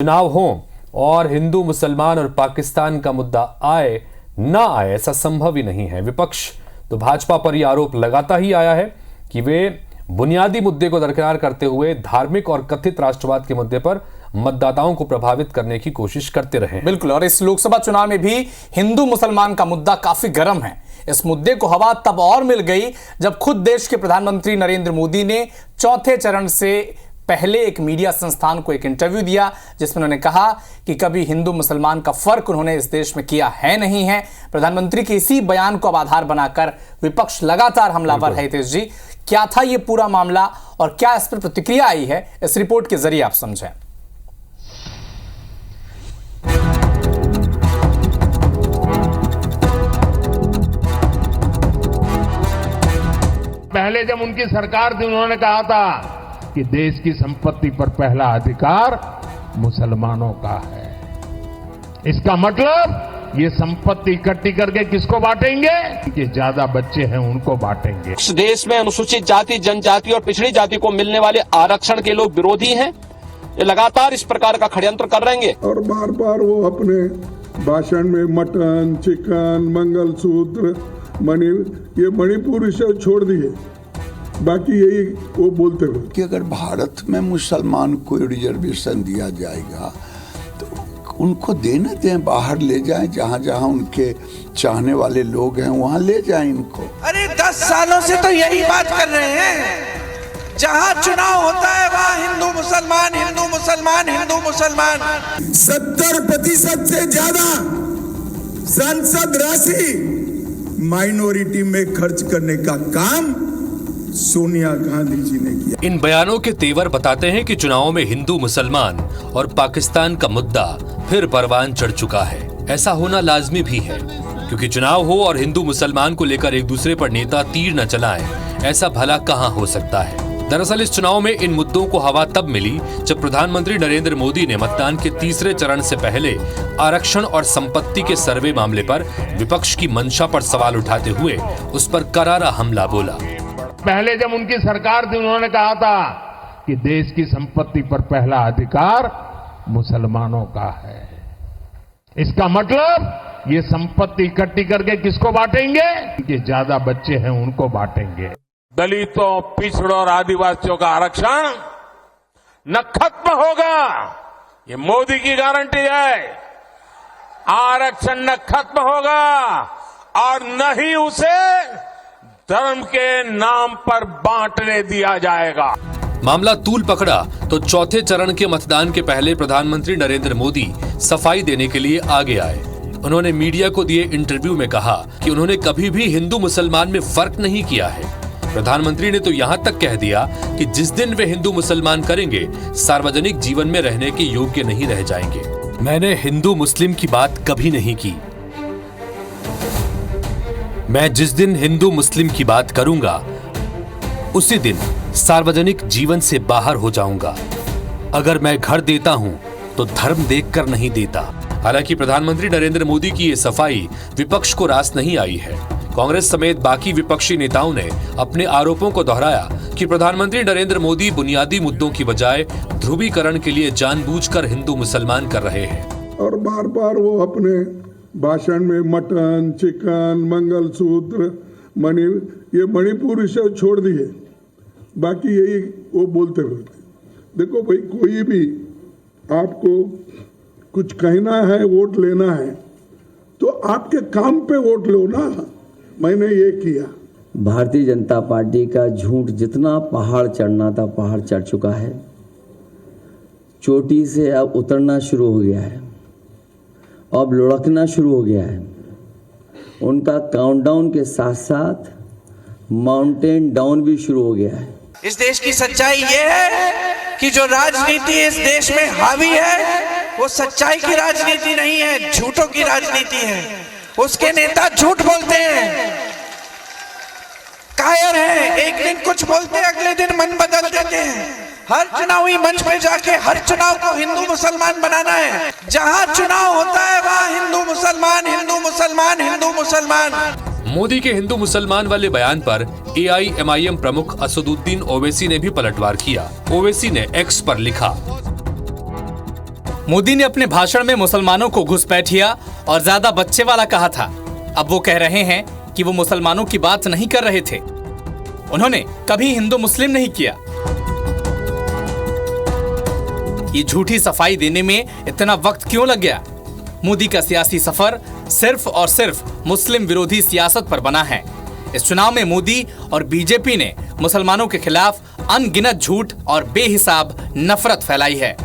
चुनाव हो और हिंदू मुसलमान और पाकिस्तान का मुद्दा आए ना आए ऐसा संभव ही नहीं है। विपक्ष तो भाजपा पर यह आरोप लगाता ही आया है कि वे बुनियादी मुद्दे को दरकिनार करते हुए धार्मिक और कथित राष्ट्रवाद के मुद्दे पर मतदाताओं को प्रभावित करने की कोशिश करते रहे। बिल्कुल, और इस लोकसभा चुनाव में भी हिंदू मुसलमान का मुद्दा काफी गर्म है। इस मुद्दे को हवा तब और मिल गई जब खुद देश के प्रधानमंत्री नरेंद्र मोदी ने चौथे चरण से पहले एक मीडिया संस्थान को एक इंटरव्यू दिया, जिसमें उन्होंने कहा कि कभी हिंदू मुसलमान का फर्क उन्होंने इस देश में किया है नहीं है। प्रधानमंत्री के इसी बयान को अब आधार बनाकर विपक्ष लगातार हमलावर है। हितेश जी, क्या था ये पूरा मामला और क्या इस पर प्रतिक्रिया आई है, इस रिपोर्ट के जरिए आप समझें। पहले जब उनकी सरकार थी उन्होंने कहा था कि देश की संपत्ति पर पहला अधिकार मुसलमानों का है। इसका मतलब ये संपत्ति इकट्ठी करके किसको बांटेंगे? कि ज्यादा बच्चे हैं उनको बांटेंगे। इस देश में अनुसूचित जाति, जनजाति और पिछड़ी जाति को मिलने वाले आरक्षण के लोग विरोधी हैं। ये लगातार इस प्रकार का षड्यंत्र कर रहेंगे। और बार बार वो अपने भाषण में मटन, चिकन, मंगलसूत्र, ये मणिपुर इसे छोड़ दिए, बाकी यही वो बोलते हुए कि अगर भारत में मुसलमान को रिजर्वेशन दिया जाएगा तो उनको देने दें, बाहर ले जाएं, जहां जहां उनके चाहने वाले लोग हैं वहां ले जाएं इनको। अरे 10 सालों से तो यही बात कर रहे हैं। जहां चुनाव होता है वहां हिंदू मुसलमान, हिंदू मुसलमान, हिंदू मुसलमान। 70% से ज्यादा संसद राशि माइनॉरिटी में खर्च करने का काम सोनिया गांधी जी ने किया। इन बयानों के तेवर बताते हैं कि चुनावों में हिंदू मुसलमान और पाकिस्तान का मुद्दा फिर परवान चढ़ चुका है। ऐसा होना लाजमी भी है, क्योंकि चुनाव हो और हिंदू मुसलमान को लेकर एक दूसरे पर नेता तीर न चलाएं, ऐसा भला कहां हो सकता है। दरअसल इस चुनाव में इन मुद्दों को हवा तब मिली जब प्रधानमंत्री नरेंद्र मोदी ने मतदान के तीसरे चरण से पहले आरक्षण और संपत्ति के सर्वे मामले पर विपक्ष की मंशा पर सवाल उठाते हुए उस पर करारा हमला बोला। पहले जब उनकी सरकार थी उन्होंने कहा था कि देश की संपत्ति पर पहला अधिकार मुसलमानों का है। इसका मतलब ये संपत्ति इकट्ठी करके किसको बांटेंगे? कि ज्यादा बच्चे हैं उनको बांटेंगे। दलितों, पिछड़ों और आदिवासियों का आरक्षण न खत्म होगा, ये मोदी की गारंटी है। आरक्षण न खत्म होगा और न ही उसे धर्म के नाम पर बांटने दिया जाएगा। मामला तूल पकड़ा तो चौथे चरण के मतदान के पहले प्रधानमंत्री नरेंद्र मोदी सफाई देने के लिए आगे आए। उन्होंने मीडिया को दिए इंटरव्यू में कहा कि उन्होंने कभी भी हिंदू मुसलमान में फर्क नहीं किया है। प्रधानमंत्री ने तो यहाँ तक कह दिया कि जिस दिन वे हिंदू मुसलमान करेंगे, सार्वजनिक जीवन में रहने के योग्य नहीं रह जाएंगे। मैंने हिंदू मुस्लिम की बात कभी नहीं की। मैं जिस दिन हिंदू मुस्लिम की बात करूंगा उसी दिन सार्वजनिक जीवन से बाहर हो जाऊंगा। अगर मैं घर देता हूं तो धर्म देखकर नहीं देता। हालांकि प्रधानमंत्री नरेंद्र मोदी की ये सफाई विपक्ष को रास नहीं आई है। कांग्रेस समेत बाकी विपक्षी नेताओं ने अपने आरोपों को दोहराया कि प्रधानमंत्री नरेंद्र मोदी बुनियादी मुद्दों की बजाय ध्रुवीकरण के लिए जानबूझकर हिंदू मुसलमान कर रहे हैं। और बार बार वो अपने भाषण में मटन, चिकन, मंगलसूत्र, ये मणिपुर इसे छोड़ दिए, बाकी यही वो बोलते हुए। देखो भाई, कोई भी आपको कुछ कहना है, वोट लेना है, तो आपके काम पे वोट लो ना। मैंने ये किया। भारतीय जनता पार्टी का झूठ जितना पहाड़ चढ़ना था पहाड़ चढ़ चुका है। चोटी से अब उतरना शुरू हो गया है, अब लुढ़कना शुरू हो गया है। उनका काउंटडाउन के साथ साथ माउंटेन डाउन भी शुरू हो गया है। इस देश की सच्चाई ये है कि जो राजनीति इस देश में हावी है वो सच्चाई की राजनीति नहीं है, झूठों की राजनीति है। उसके नेता झूठ बोलते हैं, कायर हैं, एक दिन कुछ बोलते हैं, अगले दिन मन बदल देते हैं। हर चुनावी मंच पे जाके हर चुनाव को हिंदू मुसलमान बनाना है। जहां चुनाव होता है वहां हिंदू मुसलमान, हिंदू मुसलमान, हिंदू मुसलमान। मोदी के हिंदू मुसलमान वाले बयान पर AIMIM प्रमुख असदुद्दीन ओवैसी ने भी पलटवार किया। ओवैसी ने एक्स पर लिखा, मोदी ने अपने भाषण में मुसलमानों को घुसपैठिया और ज्यादा बच्चे वाला कहा था। अब वो कह रहे हैं कि वो मुसलमानों की बात नहीं कर रहे थे। उन्होंने कभी हिंदू मुस्लिम नहीं किया। ये झूठी सफाई देने में इतना वक्त क्यों लग गया? मोदी का सियासी सफर सिर्फ और सिर्फ मुस्लिम विरोधी सियासत पर बना है। इस चुनाव में मोदी और बीजेपी ने मुसलमानों के खिलाफ अनगिनत झूठ और बेहिसाब नफरत फैलाई है।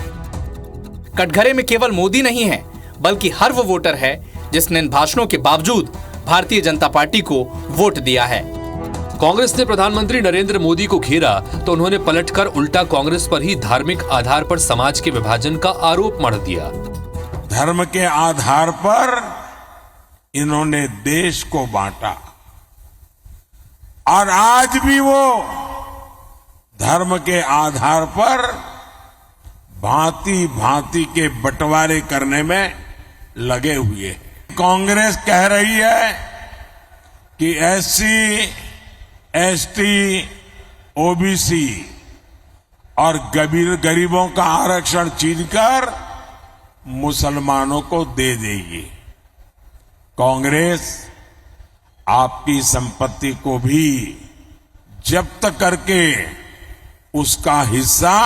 कटघरे में केवल मोदी नहीं है, बल्कि हर वो वोटर है जिसने इन भाषणों के बावजूद भारतीय जनता पार्टी को वोट दिया है। कांग्रेस ने प्रधानमंत्री नरेंद्र मोदी को घेरा तो उन्होंने पलटकर उल्टा कांग्रेस पर ही धार्मिक आधार पर समाज के विभाजन का आरोप मढ़ दिया। धर्म के आधार पर इन्होंने देश को बांटा और आज भी वो धर्म के आधार पर भांति भांति के बंटवारे करने में लगे हुए हैं। कांग्रेस कह रही है कि एससी, एसटी, ओबीसी और गरीबों का आरक्षण छीनकर मुसलमानों को दे देगी। कांग्रेस आपकी संपत्ति को भी जब्त करके उसका हिस्सा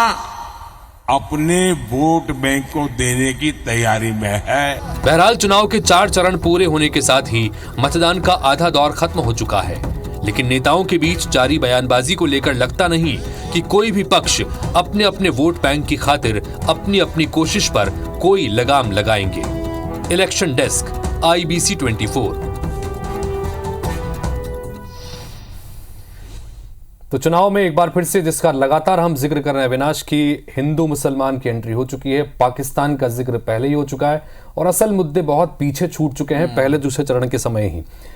अपने वोट बैंक को देने की तैयारी में है। बहरहाल चुनाव के 4 चरण पूरे होने के साथ ही मतदान का आधा दौर खत्म हो चुका है, लेकिन नेताओं के बीच जारी बयानबाजी को लेकर लगता नहीं कि कोई भी पक्ष अपने अपने वोट बैंक की खातिर अपनी अपनी कोशिश पर कोई लगाम लगाएंगे। Election desk, IBC 24। तो चुनाव में एक बार फिर से जिसका लगातार हम जिक्र कर रहे हैं अविनाश की, हिंदू मुसलमान की एंट्री हो चुकी है। पाकिस्तान का जिक्र पहले ही हो चुका है और असल मुद्दे बहुत पीछे छूट चुके हैं पहले दूसरे चरण के समय ही।